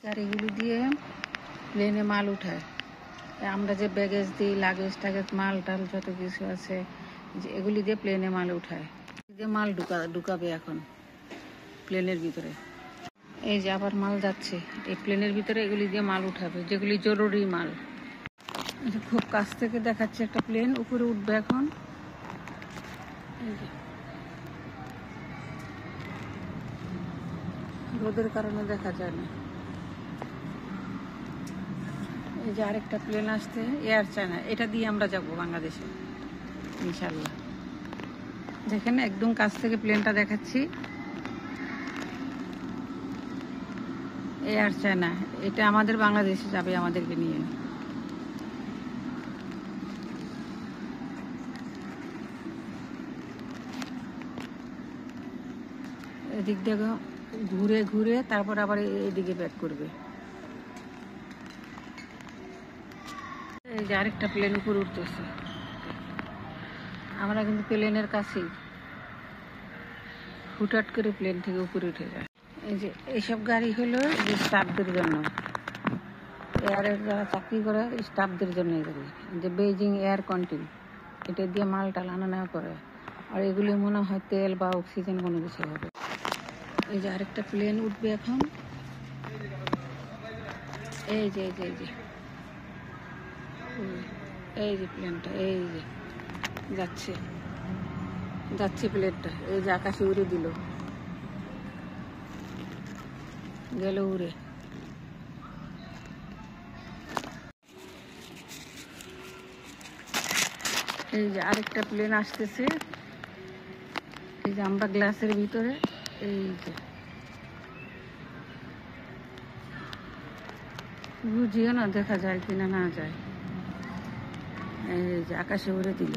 গাড়িগুলি দিয়ে প্লেনে মাল উঠায়। আমরা যে ব্যাগেজ দিই, লাগেজ টাগেজ, মাল টাল যত কিছু আছে, যে এগুলি দিয়ে প্লেনে মাল উঠায়। যে মাল ঢুকাবে এখন প্লেনের ভিতরে। এই যে আবার মাল যাচ্ছে এই প্লেনের ভিতরে, এগুলি দিয়ে মাল উঠাবে, যেগুলি জরুরি মাল। খুব কাছ থেকে দেখাচ্ছে একটা প্লেন উপরে উঠবে এখন। রোদের কারণে দেখা যায় না। এই যে আরেকটা প্লেন আসছে, এয়ার চায়না, এটা দিয়ে আমরা যাব বাংলাদেশে ইনশাল্লাহ। যেখানে একদম কাছ থেকে প্লেনটা দেখাচ্ছি, এয়ার চায়না, এটা আমাদের বাংলাদেশে যাবে আমাদেরকে নিয়ে। এদিক দিয়ে ঘুরে ঘুরে তারপর আবার এইদিকে ব্যাক করবে। এই যে আরেকটা প্লেন উপরে উঠতেছে, আমরা কিন্তু প্লেনের কাছেই, হুটহাট করে প্লেন থেকে উপরে উঠে যায়। এই যে এইসব গাড়ি হলো যে স্টাফদের জন্য, এয়ারের যারা চাকরি করে স্টাফদের জন্য এগুলি, যে বেইজিং এয়ার কন্টিন, এটা দিয়ে মাল টাল আনা নেওয়া করে। আর এগুলি মনে হয় তেল বা অক্সিজেন কোনো কিছু হবে। এই যে আরেকটা প্লেন উঠবে এখন। এই যে এই যে এই যে এই যে প্লেনটা, এই যে যাচ্ছে যাচ্ছে প্লেনটা, এই যে আকাশে উড়ে দিল, গেল উড়ে। এই যে আরেকটা প্লেন আসতেছে, এই যে আমরা গ্লাসের ভিতরে, এই যে বুঝিও না দেখা যায় কিনা না যায়। এই যে আকাশে উড়ে দিল।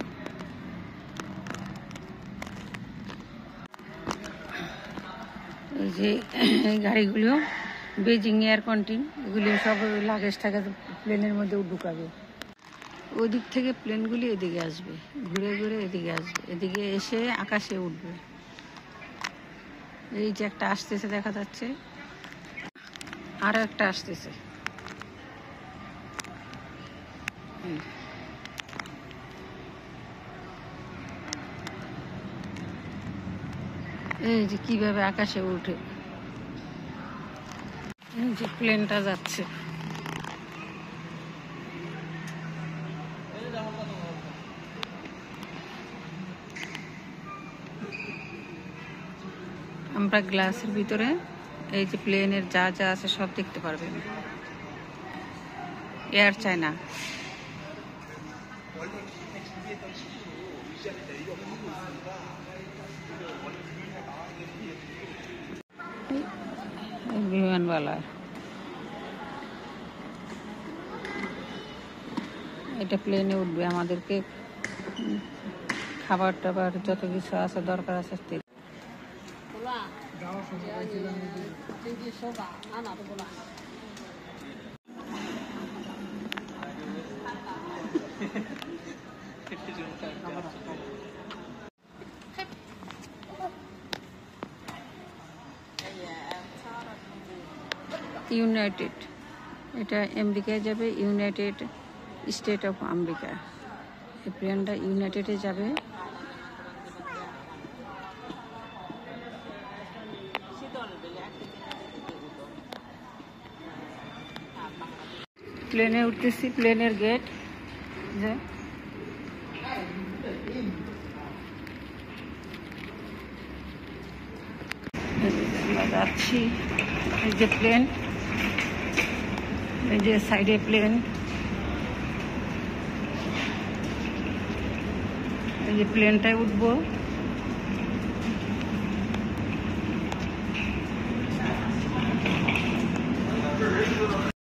এই যে এই গাড়িগুলো বেজিং এয়ার কন্টিন, এগুলি সব লাগেজ টাগেজ প্লেনের মধ্যে ঢুকাবে। ওই দিক থেকে প্লেনগুলি এদিকে আসবে, ঘুরে ঘুরে এদিকে আসবে, এদিকে এসে আকাশে উঠবে। এই যে একটা আসতেছে দেখা যাচ্ছে, আরো একটা আসতেছে। এই যে কিভাবে আকাশে উঠে, এই যে প্লেনটা যাচ্ছে। আমরা গ্লাসের ভিতরে এই যে প্লেনের যা যা আছে সব দেখতে পারবেন। Air China. বিমানওয়ালা, এটা প্লেনে উঠবে, আমাদেরকে খাবার টাবার যত কিছু আছে দরকার আছে ইউনাইটেড, এটা আমেরিকায় যাবে, ইউনাইটেড স্টেট অফ আমেরিকা। এই প্লেনটা ইউনাইটেডে যাবে। প্লেনে উঠতেছি, প্লেনের গেট যে যাচ্ছি। এই যে প্লেন, এই যে সাইডে প্লেন, এই যে প্লেনটায় উঠবো।